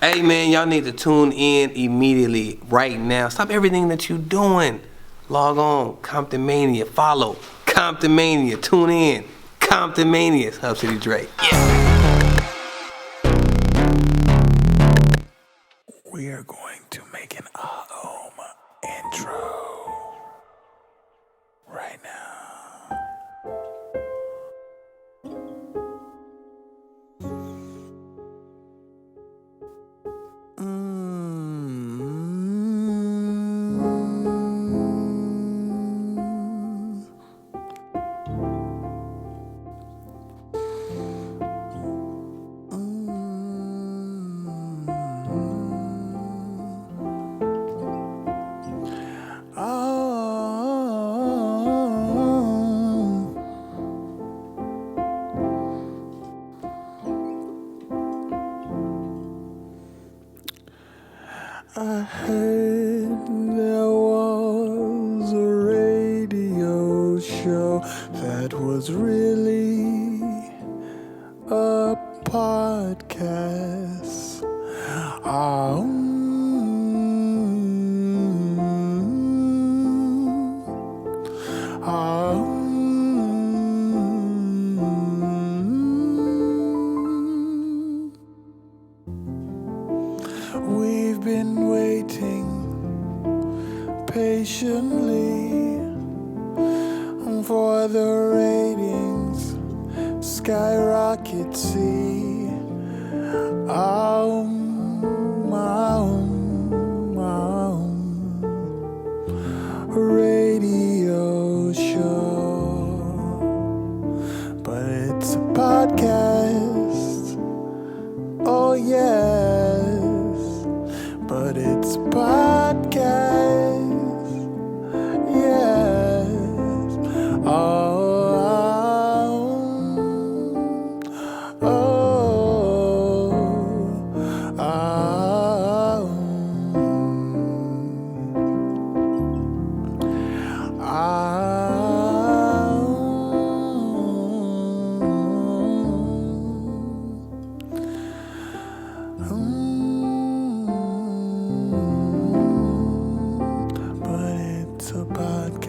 Hey man, y'all need to tune in immediately, right now. Stop everything that you're doing. Log on, Compton Mania. Follow Compton Mania. Tune in. Compton Mania. It's Hub City Dre. Yeah. We are going to make an Haoommm intro right now. I heard there was a radio show that was really a podcast. We've been waiting patiently for the ratings skyrocket. See, radio show, but it's a podcast. Oh yes, but it's a podcast. Yes. But it's a podcast.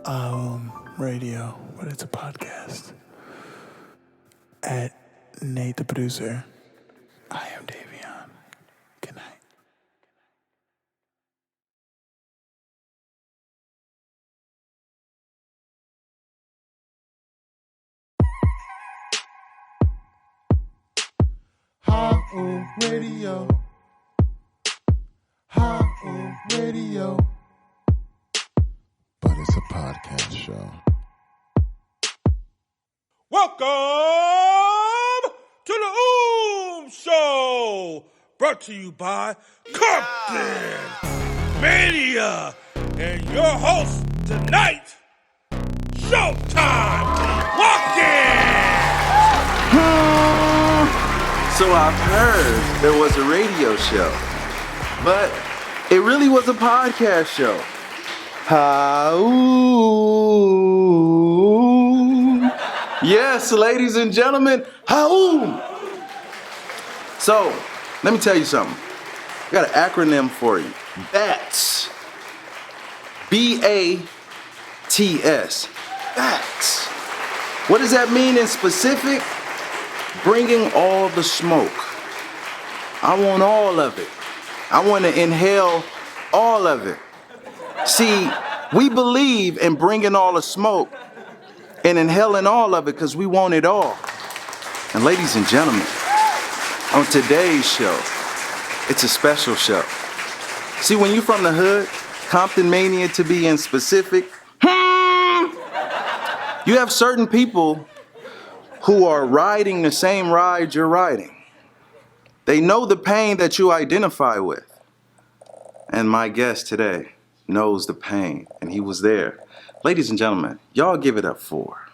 Haoommm Radio, but it's a podcast. At Nate the producer, I am Davion. Good night. Haoommm Radio. Haoommm Radio. But it's a podcast show. Welcome to the Haoommm Show, brought to you by Compton Mania, and your host tonight, Showtime. Walk in. So I've heard there was a radio show, but it really was a podcast show. Haoommm. Yes, ladies and gentlemen, Haoommm. So, let me tell you something. I got an acronym for you. BATS. B-A-T-S. BATS. What does that mean in specific? Bringing all the smoke. I want all of it. I want to inhale all of it. See, we believe in bringing all the smoke and inhaling all of it because we want it all. And ladies and gentlemen, on today's show, it's a special show. See, when you're from the hood, Compton Mania to be in specific, you have certain people who are riding the same ride you're riding. They know the pain that you identify with. And my guest today knows the pain, and he was there. Ladies and gentlemen, y'all give it up for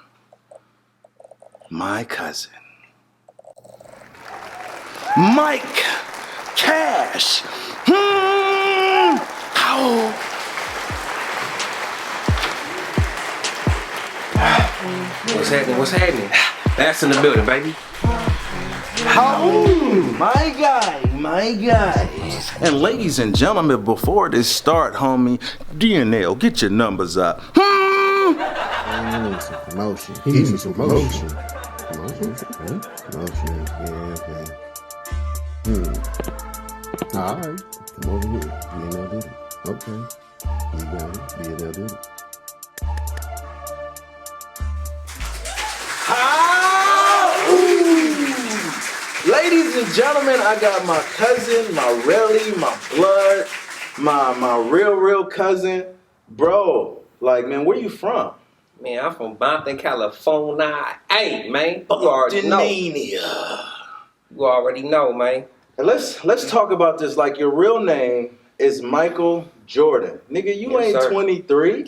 my cousin, Mike Kash. What's happening? What's happening? That's in the building, baby. Haoommm, my guy. And ladies and gentlemen, before this start, homie, DNL, get your numbers up. He needs some promotion. He needs some promotion. Promotion, yeah, man. All right, come over here. DNL did it. Okay, you got it. DNL did it. Ladies and gentlemen, I got my cousin, my really, my blood, my real cousin. Bro, like, man, where you from? Man, I'm from Bompton, California. Hey, man, you already know. You already know, man. And let's talk about this. Like, your real name is Michael Jordan. Nigga, you Yes, ain't sir. 23.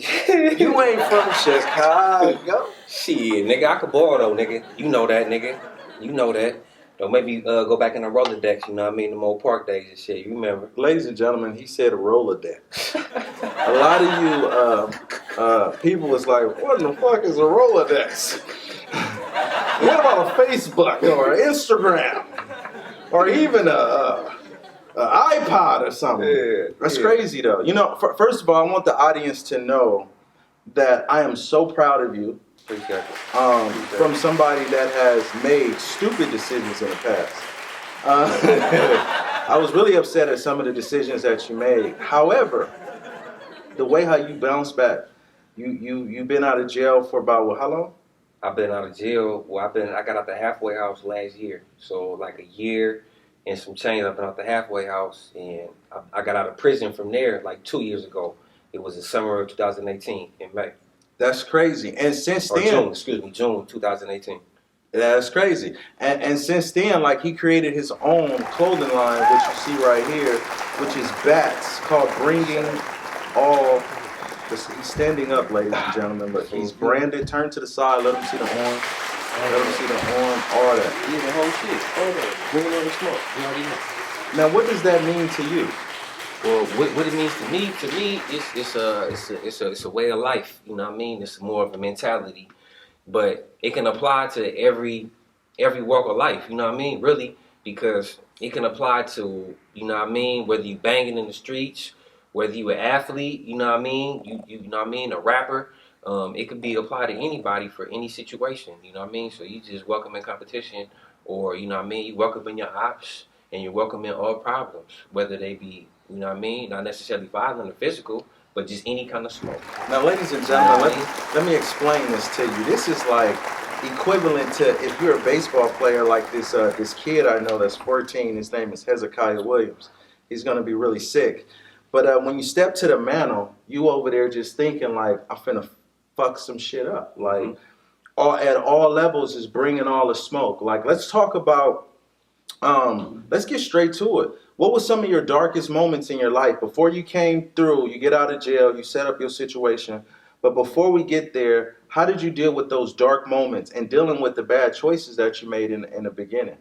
You ain't from Chicago. Shit, nigga, I could ball though, nigga. You know that, nigga. You know that. Don't maybe go back in the Rolodex, you know what I mean? The old park days and shit, you remember. Ladies and gentlemen, he said a Rolodex. A lot of you people was like, what in the fuck is a Rolodex? What about a Facebook or an Instagram? Or even a iPod or something? Yeah, That's yeah. crazy though. You know, first of all, I want the audience to know that I am so proud of you. Appreciate it. From somebody that has made stupid decisions in the past. I was really upset at some of the decisions that you made. However, the way how you bounced back, you've been out of jail for about how long? I've been out of jail. Well, I got out the halfway house last year. So like a year and some change. I've been out the halfway house, and I got out of prison from there like 2 years ago. It was the summer of 2018 in May. That's crazy. And since Or then, June 2018. that's crazy. And since then, like, he created his own clothing line, which you see right here, which is Bats, called Bringing All. He's standing up, ladies and gentlemen. Look, he's branded. Turn to the side. Let him see the arm. Let him see the arm. All that. Yeah, the whole shit. All that. Bringing all the smoke. You already know. Now, what does that mean to you? Well, what it means to me, it's a way of life. You know what I mean? It's more of a mentality, but it can apply to every walk of life. You know what I mean? Really, because it can apply to, you know what I mean, whether you banging in the streets, whether you an athlete. You know what I mean? You know what I mean? A rapper. It could be applied to anybody for any situation. You know what I mean? So you just welcome in competition, or you know what I mean? You welcome in your ops, and you welcome in all problems, whether they be, you know what I mean, not necessarily violent or physical, but just any kind of smoke. Now, ladies and gentlemen, let me explain this to you. This is like equivalent to if you're a baseball player like this kid I know that's 14. His name is Hezekiah Williams. He's going to be really sick. But when you step to the mantle, you over there just thinking like, I'm finna fuck some shit up. Like, at all levels is bringing all the smoke. Like, let's talk about, let's get straight to it. What was some of your darkest moments in your life before you came through? You get out of jail, you set up your situation. But before we get there, how did you deal with those dark moments and dealing with the bad choices that you made in the beginning?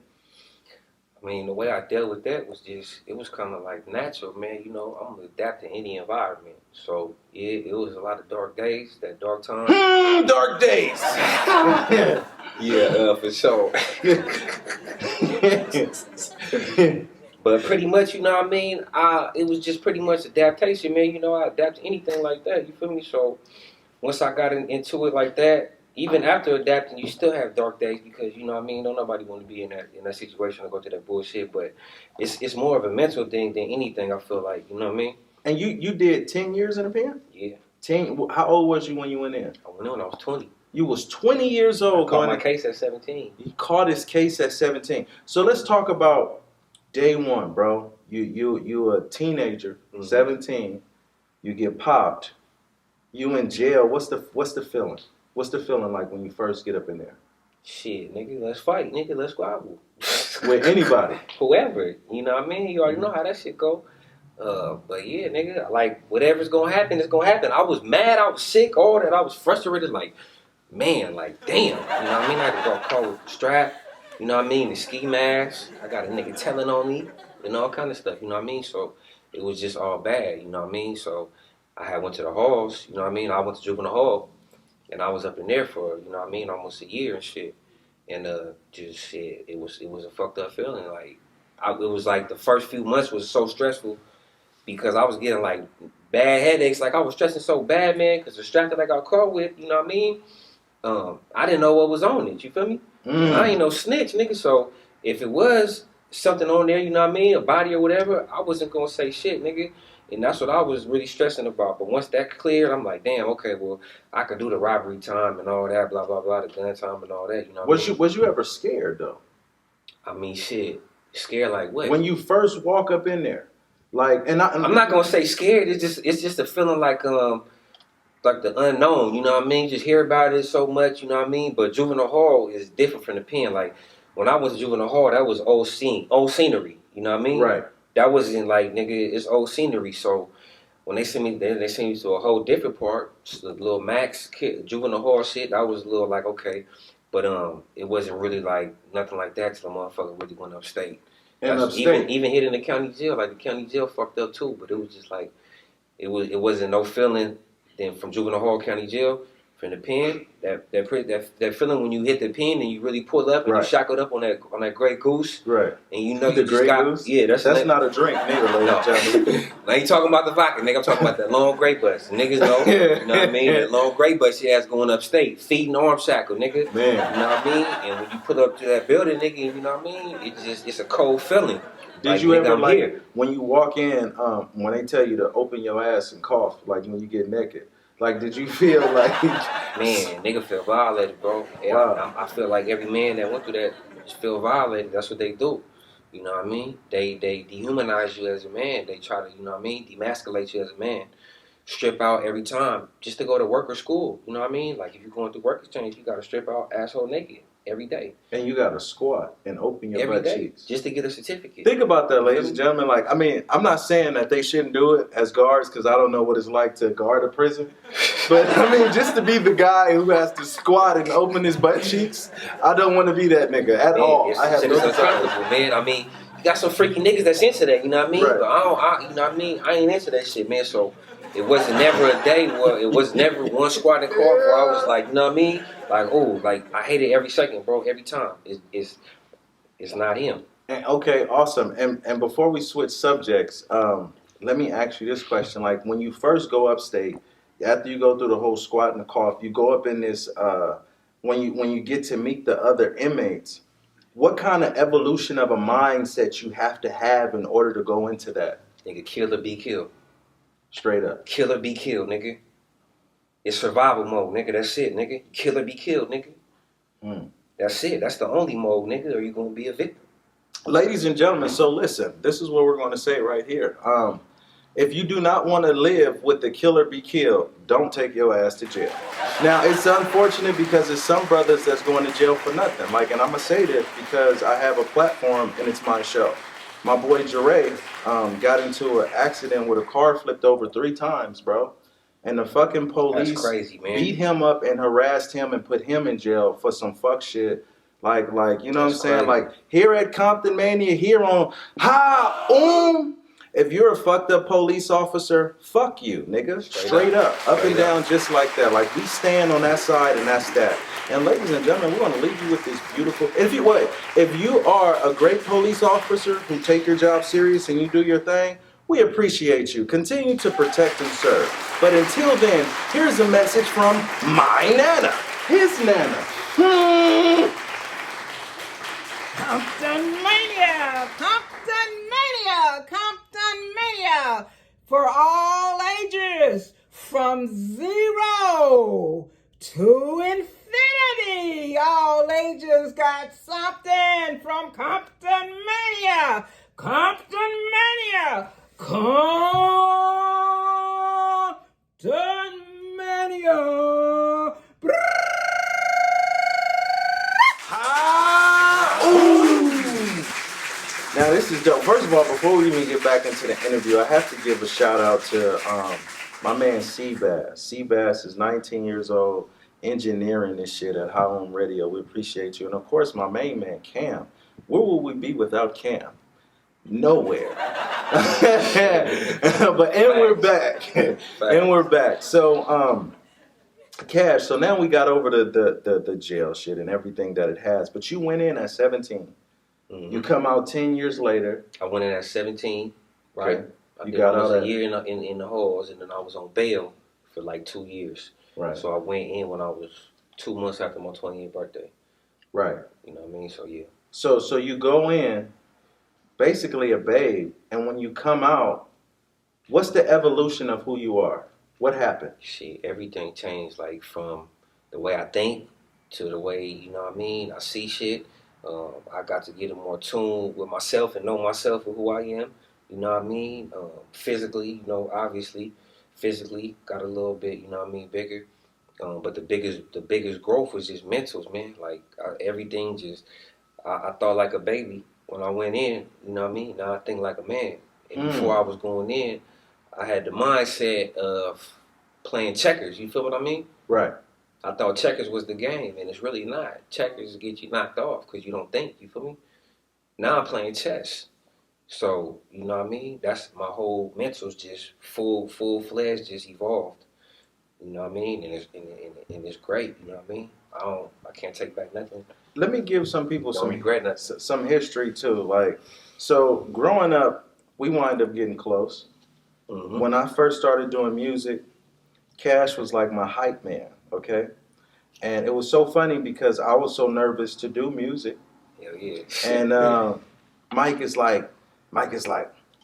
I mean, the way I dealt with that was just, it was kind of like natural, man. You know, I'm going to adapt to any environment. So, yeah, it was a lot of dark days, that dark time. Dark days. Yeah, for sure. But pretty much, you know what I mean? It was just pretty much adaptation, man. You know, I adapt to anything like that. You feel me? So once I got into it like that, even after adapting, you still have dark days because, you know what I mean? Don't nobody want to be in that situation or go through that bullshit. But it's more of a mental thing than anything, I feel like. You know what I mean? And you did 10 years in the pen? Yeah. 10. How old was you when you went in? I went in when I was 20. You was 20 years old. I caught my case at 17. You caught his case at 17. So let's talk about day one, bro. You a teenager, 17. You get popped. You in jail. What's the feeling? What's the feeling like when you first get up in there? Shit, nigga, let's fight. Nigga, let's squabble. with anybody. Whoever, you know what I mean? You already know how that shit go. But yeah, nigga, like whatever's gonna happen, it's gonna happen. I was mad, I was sick, all that. I was frustrated, like, man, like, damn. You know what I mean? I had to go call with the strap, you know what I mean? The ski mask. I got a nigga telling on me and all kind of stuff, you know what I mean? So it was just all bad, you know what I mean? So I had went to the halls, you know what I mean? I went to juvenile hall and I was up in there for, you know what I mean, almost a year and shit. And just shit, it was a fucked up feeling. Like it was like the first few months was so stressful because I was getting like bad headaches. Like I was stressing so bad, man, because the strap that I got caught with, you know what I mean? I didn't know what was on it. You feel me? I ain't no snitch, nigga. So if it was something on there, you know what I mean, a body or whatever, I wasn't gonna say shit, nigga. And that's what I was really stressing about. But once that cleared, I'm like, damn, okay, well, I could do the robbery time and all that, blah blah blah, the gun time and all that. You know? Was you ever scared though? I mean, shit, scared like what? When you first walk up in there, like, I'm not gonna say scared. It's just a feeling like the unknown. You know what I mean? Just hear about it so much. You know what I mean? But juvenile hall is different from the pen. Like when I was in juvenile hall, that was old scenery. You know what I mean? Right. That wasn't like, nigga, it's old scenery. So when they sent me there, they sent me to a whole different part, the little Max juvenile hall shit. That was a little like, okay. But it wasn't really like nothing like that till the motherfucker really went upstate. And upstate. Even hitting the county jail, like the county jail fucked up too. But it was just like, it wasn't no feeling then from juvenile hall, county jail, from the pen, that feeling when you hit the pen and you really pull up and you shackled up on that Grey Goose, right? And you know the you just got Goose? Yeah, that's not a drink, nigga. No. I ain't talking about the vodka, nigga. I'm talking about that long gray bus. Niggas know, you know what I mean? That long gray bus she has going upstate, feeding arm shackle, nigga. Man, you know what I mean? And when you put up to that building, nigga, you know what I mean? It's a cold feeling. Did like, you nigga, ever like here. When you walk in, when they tell you to open your ass and cough, like when you get naked? Like, did you feel like... Man, nigga feel violated, bro. Wow. I feel like every man that went through that just feel violated. That's what they do. You know what I mean? They dehumanize you as a man. They try to, you know what I mean, demasculate you as a man. Strip out every time just to go to work or school. You know what I mean? Like, if you're going through work exchange, you got to strip out asshole naked every day. And you got to squat and open your butt cheeks. Just to get a certificate. Think about that, ladies and gentlemen. Like, I mean, I'm not saying that they shouldn't do it as guards because I don't know what it's like to guard a prison. But, I mean, just to be the guy who has to squat and open his butt cheeks, I don't want to be that nigga at all. I have no desire. Man, I mean, you got some freaky niggas that's into that, you know what I mean? Right. But you know what I mean? I ain't into that shit, man. So it wasn't never a day where it was never one squat and cough where I was like, you know what I mean? Like, oh, like I hate it every second, bro. Every time. It's not him. And, okay, awesome. And before we switch subjects, let me ask you this question. Like, when you first go upstate, after you go through the whole squat and the cough, you go up in this, when you get to meet the other inmates, what kind of evolution of a mindset you have to have in order to go into that? Nigga, kill or be killed. Straight up. Kill or be killed, nigga. It's survival mode, nigga. That's it, nigga. Kill or be killed, nigga. That's it. That's the only mode, nigga, or you gonna be a victim. Ladies and gentlemen, so listen, this is what we're going to say right here. If you do not want to live with the kill or be killed, don't take your ass to jail. Now, it's unfortunate because there's some brothers that's going to jail for nothing. Like, and I'm going to say this because I have a platform and it's my show. My boy Jeray got into an accident where a car flipped over 3 times, bro. And the fucking police That's crazy, man. beat him up and harassed him and put him in jail for some fuck shit. Like, you know what I'm saying? Like, here at Compton Mania, here on Haoommm, if you're a fucked up police officer, fuck you, nigga. Straight up and down just like that. Like, we stand on that side and that's that. And ladies and gentlemen, we're going to leave you with this beautiful... If you are a great police officer who take your job serious and you do your thing, we appreciate you. Continue to protect and serve. But until then, here's a message from my Nana. His Nana. Compton Mania! Compton Mania! Compton Mania! For all ages, from 0 to infinity. All ages got something from Compton Mania. Compton Mania. Compton Mania. Haoommm! dope. First of all, before we even get back into the interview, I have to give a shout out to my man Seabass. Seabass is 19 years old, engineering this shit at Haoommm Radio. We appreciate you. And of course, my main man, Cam. Where would we be without Cam? Nowhere. We're back. And we're back. So, Cash, so now we got over the jail shit and everything that it has. But you went in at 17. Mm-hmm. You come out 10 years later. I went in at 17, right? Okay. I did almost a year in the halls, and then I was on bail for like 2 years. Right. So I went in when I was 2 months after my 28th birthday. Right. You know what I mean? So, yeah. So you go in, basically a babe, and when you come out, what's the evolution of who you are? What happened? Shit, everything changed, like from the way I think to the way, you know what I mean, I see shit. I got to get in more tune with myself and know myself and who I am. You know what I mean? Physically, you know, obviously, physically got a little bit, you know what I mean, bigger. But the biggest growth was just mentals, man. Like everything just, I thought like a baby when I went in. You know what I mean? Now I think like a man. And before I was going in, I had the mindset of playing checkers. You feel what I mean? Right. I thought checkers was the game, and it's really not. Checkers get you knocked off because you don't think. You feel me? Now I'm playing chess. So, you know what I mean? That's my whole mental's just full-fledged, just evolved. You know what I mean? And it's great. You know what I mean? I can't take back nothing. Let me give some people regret some history too. Like, so growing up, we wind up getting close. Mm-hmm. When I first started doing music, Cash was like my hype man. Okay, and it was so funny because I was so nervous to do music. Hell yeah. And Mike is like,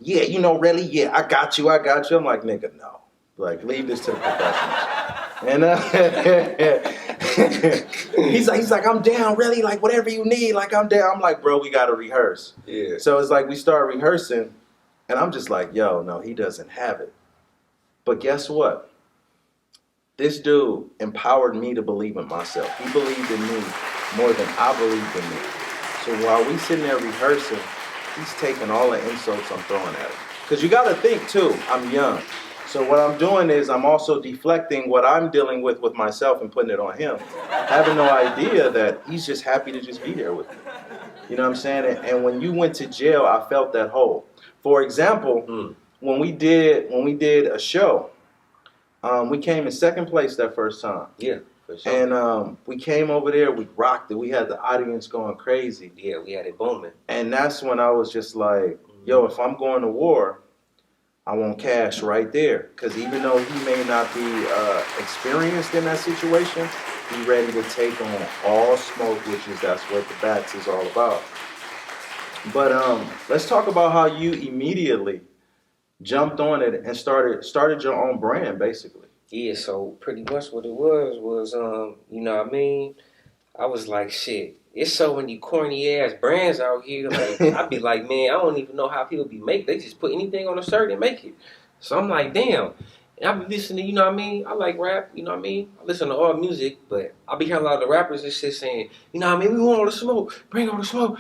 yeah, you know, really, yeah, I got you. I'm like, nigga, no, like, leave this to the professionals. And he's like, I'm down, really, like, whatever you need, like, I'm down. I'm like, bro, we gotta rehearse. Yeah. So it's like we start rehearsing, and I'm just like, yo, no, he doesn't have it. But guess what? This dude empowered me to believe in myself. He believed in me more than I believed in me. So while we sitting there rehearsing, he's taking all the insults I'm throwing at him. Because you got to think, too, I'm young. So what I'm doing is I'm also deflecting what I'm dealing with myself and putting it on him. Having no idea that he's just happy to just be there with me. You know what I'm saying? And when you went to jail, I felt that hole. For example, when we did a show, we came in second place that first time. Yeah, for sure. And we came over there, we rocked it. We had the audience going crazy. Yeah, we had it booming. And that's when I was just like, yo, if I'm going to war, I want Cash right there. Because even though he may not be experienced in that situation, he's ready to take on all smoke, that's what the Bats is all about. But let's talk about how you immediately jumped on it and started your own brand, basically. Yeah, so pretty much what it was, you know what I mean? I was like, shit, it's so many corny ass brands out here. Like, I'd be like, man, I don't even know how people be making. They just put anything on a shirt and make it. So I'm like, damn. And I be listening, you know what I mean? I like rap, you know what I mean? I listen to all music, but I be hearing a lot of the rappers and shit saying, you know what I mean? We want all the smoke, bring all the smoke,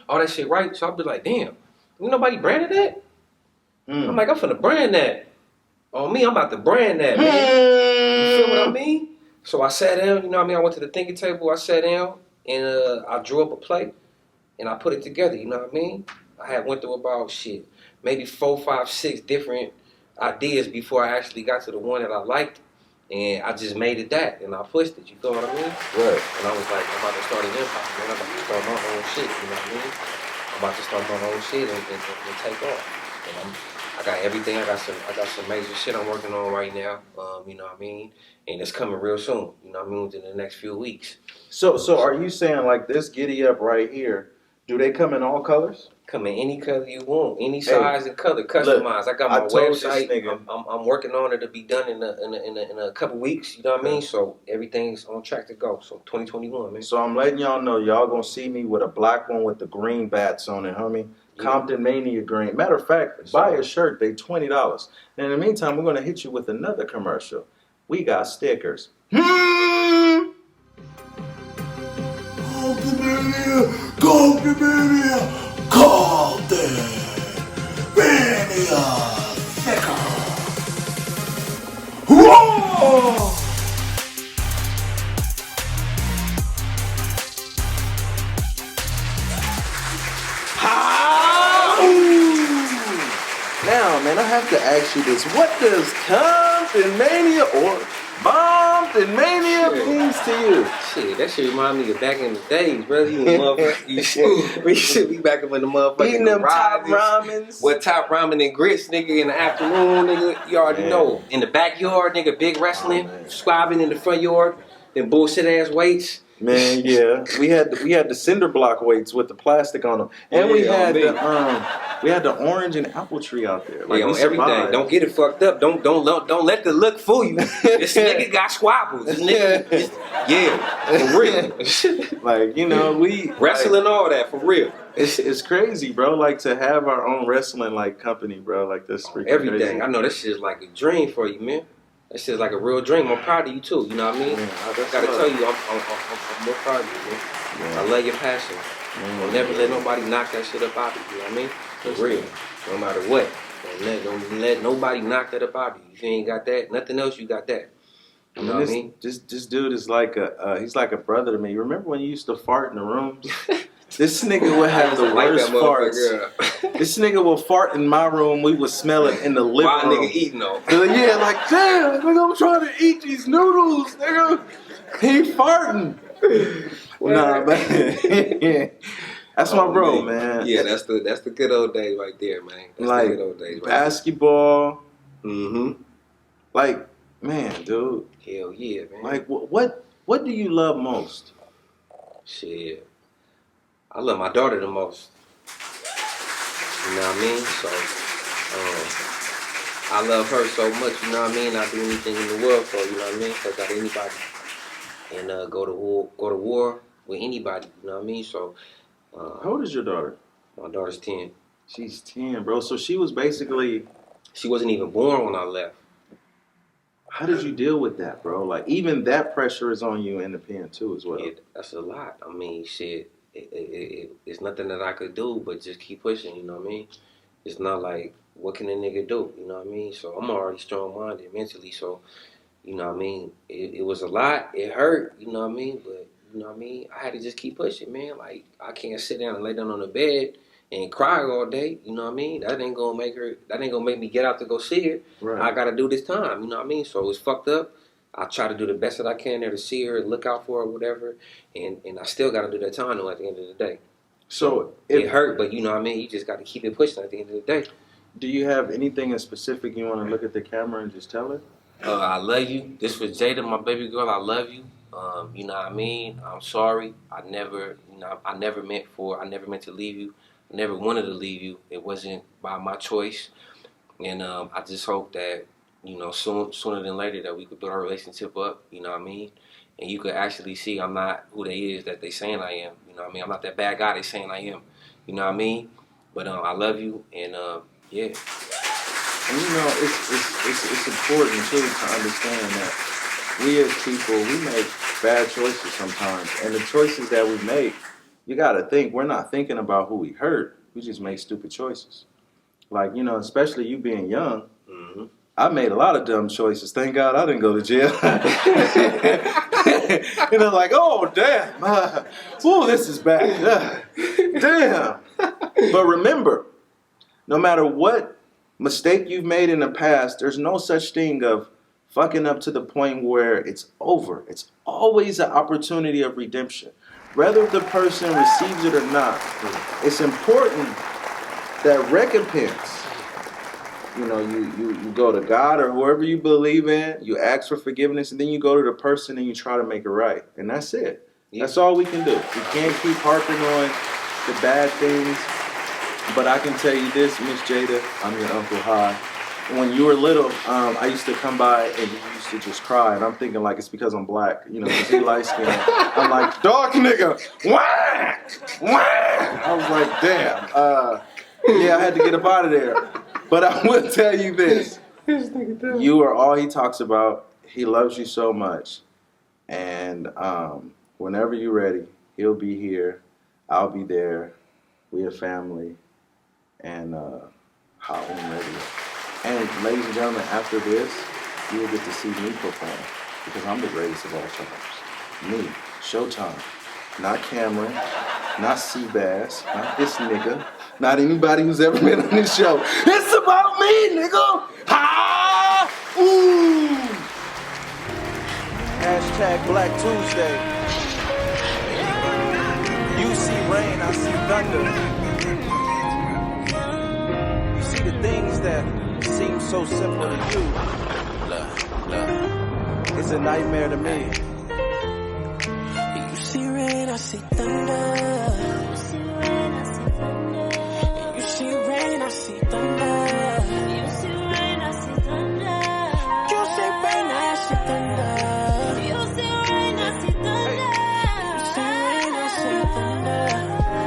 all that shit, right? So I be like, damn. Ain't nobody branded that? I'm like, I'm finna brand that. On me, I'm about to brand that, man. You feel what I mean? So I sat down, you know what I mean? I went to the thinking table, I sat down, and I drew up a play, and I put it together, you know what I mean? I had went through about, maybe 4, 5, 6 different ideas before I actually got to the one that I liked, and I just made it that, and I pushed it, you feel what I mean? Right. And I was like, I'm about to start an empire, man. I'm about to start my own shit, you know what I mean? I'm about to start my own shit and take off. And I got everything. I got some major shit I'm working on right now. You know what I mean? And it's coming real soon. You know what I mean? Within the next few weeks. So are you saying like this Giddy Up right here? Do they come in all colors? Come in any color you want, any size and color, customized. Look, I got my website. I'm working on it to be done in a couple weeks. You know what I mean? So everything's on track to go. So 2021, man. So I'm letting y'all know, y'all gonna see me with a black one with the green bats on it, homie. Yeah. Compton Mania green. Matter of fact, buy a shirt. They $20. And in the meantime, we're gonna hit you with another commercial. We got stickers. Compton Mania, Compton Mania, Compton Whoa! Now, man, I have to ask you this. What does Compton Mania or Bompton Mania means to you? Shit, that shit remind me of back in the days, brother. You motherfuckers, we should be back up in the motherfucking Eating them top garages. ramens. What top ramen and grits, nigga, in the afternoon, nigga. You already know. In the backyard, nigga, big wrestling, squabbing in the front yard, them bullshit ass weights. Man, yeah, we had the cinder block weights with the plastic on them, and we had the orange and apple tree out there. Like, on everything. survived. Don't get it fucked up. Don't let the look fool you. This nigga got squabbles. This nigga, for real. Like, you know, we wrestling, all that for real. It's crazy, bro. Like, to have our own wrestling like company, bro. Like, that's freaking everything. crazy. I know that shit is like a dream for you, man. That shit's like a real dream. I'm proud of you too. You know what I mean? I gotta tell you, I'm more proud of you, man. Yeah. I love your passion. I'll never let nobody knock that shit up out of you. You know what I mean? For real. No matter what. Don't let nobody knock that up out of you. If you ain't got that, nothing else, you got that. You know what I mean? This dude is like he's like a brother to me. Remember when you used to fart in the rooms? This nigga would have the worst farts. This nigga will fart in my room. We would smell it in the living room. Why nigga eating though? Yeah, like, damn, nigga, I'm trying to eat these noodles, nigga. He farting. Nah, man. That's my bro, man. Yeah, that's the good old days right there, man. That's like, the good old days right basketball. there. Mm-hmm. Like, man, dude. Hell yeah, man. Like, what do you love most? Shit. I love my daughter the most. You know what I mean? So, I love her so much, you know what I mean? I'd do anything in the world for her, you know what I mean? If I got anybody. And go to war with anybody, you know what I mean? So, how old is your daughter? My daughter's 10. She's 10, bro. So she was basically... She wasn't even born when I left. How did you deal with that, bro? Like, even that pressure is on you in the pen, too, as well. Yeah, that's a lot. I mean, shit. It's nothing that I could do but just keep pushing, you know what I mean? It's not like, what can a nigga do, you know what I mean? So I'm already strong-minded mentally, so, you know what I mean? It was a lot, it hurt, you know what I mean? But, you know what I mean? I had to just keep pushing, man. Like, I can't sit down and lay down on the bed and cry all day, you know what I mean? That ain't gonna make me get out to go see her. Right. I gotta do this time, you know what I mean? So it's fucked up. I try to do the best that I can there to see her, look out for her, whatever, and I still got to do that time though at the end of the day. So it hurt, but you know what I mean? You just got to keep it pushing at the end of the day. Do you have anything in specific you want to look at the camera and just tell her? I love you. This was Jada, my baby girl. I love you. You know what I mean? I'm sorry. I never meant to leave you. I never wanted to leave you. It wasn't by my choice. And I just hope that, you know, sooner than later that we could build our relationship up, you know what I mean? And you could actually see I'm not who they is that they saying I am, you know what I mean? I'm not that bad guy they saying I am, you know what I mean? But I love you, and yeah. And you know, it's important too to understand that we as people, we make bad choices sometimes, and the choices that we make, you gotta think, we're not thinking about who we hurt, we just make stupid choices. Like, you know, especially you being young, I made a lot of dumb choices. Thank God I didn't go to jail. You know, like, oh, damn. Oh, this is bad. Damn. But remember, no matter what mistake you've made in the past, there's no such thing of fucking up to the point where it's over. It's always an opportunity of redemption. Whether the person receives it or not, it's important that recompense. You know, you go to God or whoever you believe in, you ask for forgiveness, and then you go to the person and you try to make it right. And that's it. Yeah. That's all we can do. We can't keep harping on the bad things. But I can tell you this, Miss Jada, I'm your Uncle High. When you were little, I used to come by and you used to just cry. And I'm thinking like it's because I'm black, you know, because he light skinned. I'm like, dog nigga, wah! Wah! I was like, damn. Yeah, I had to get up out of there. But I will tell you this. You are all he talks about. He loves you so much. And whenever you're ready, he'll be here. I'll be there. We're a family. And Haoommm Radio. And ladies and gentlemen, after this, you will get to see me perform because I'm the greatest of all times. Me, Showtime, not Cameron, not Seabass, not this nigga, not anybody who's ever been on this show. It's about me, nigga. Haoommm. Hashtag Black Tuesday. You see rain, I see thunder. You see the things that seem so simple to you. It's a nightmare to me. You see rain, I see thunder. You see rain, I see thunder. You see rain, I see thunder. You see rain, I see thunder. You see rain, I see thunder. You see rain, I see thunder.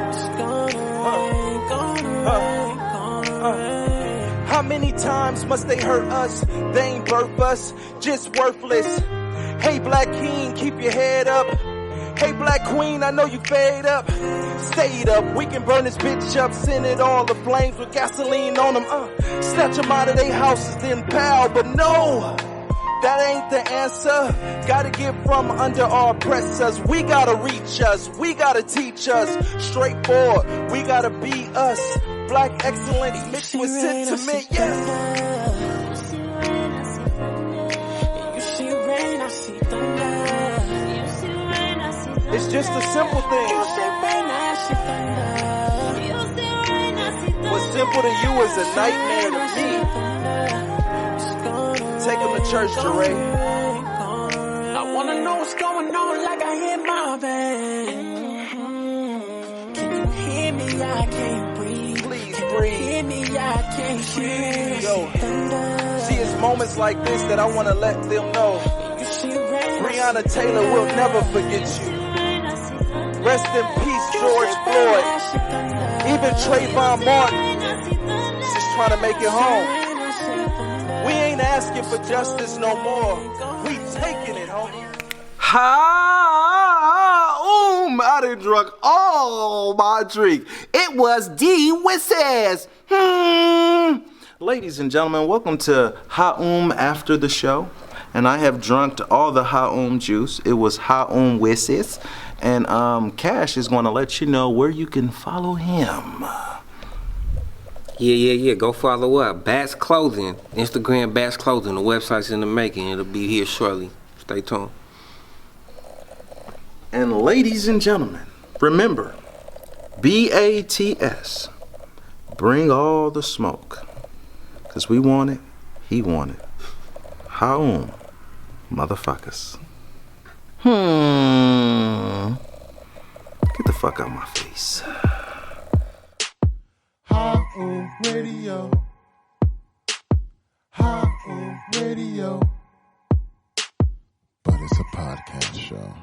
It's gonna rain, gonna rain. How many times must they hurt us? They ain't birth us, just worthless. Hey, Black King, keep your head up. Hey, Black Queen, I know you fade up. Stayed up, we can burn this bitch up. Send it all the flames with gasoline on them. Snatch them out of their houses, then pow. But no, that ain't the answer. Gotta get from under our oppressors. We gotta reach us, we gotta teach us. Straightforward, we gotta be us. Black excellence mixed with sentiment, yes. It's just a simple thing. What's simple to you is a nightmare to me. Take him to church, Jeray. I wanna know what's going on like I hear my band. Can you hear me? I can't breathe. Please Can breathe. you hear me? I can't hear. Yo, see, it's moments like this that I want to let them know. Breonna Taylor will never forget you. Rest in peace, George Floyd. Even Trayvon Martin is just trying to make it home. We ain't asking for justice no more. We taking it, homie. Haoommm! I done drunk all my drink. It was D Wisses. Ladies and gentlemen, welcome to Haoommm After the Show. And I have drunk all the Haoommm juice. It was Haoommm Wisses. And Kash is going to let you know where you can follow him. Yeah. Go follow up. Bats Clothing. Instagram Bats Clothing. The website's in the making. It'll be here shortly. Stay tuned. And ladies and gentlemen, remember, BATS. Bring all the smoke. Because we want it. He want it. Haoommm, motherfuckers. Get the fuck out of my face. Haoommm Radio. Haoommm Radio. But it's a podcast show.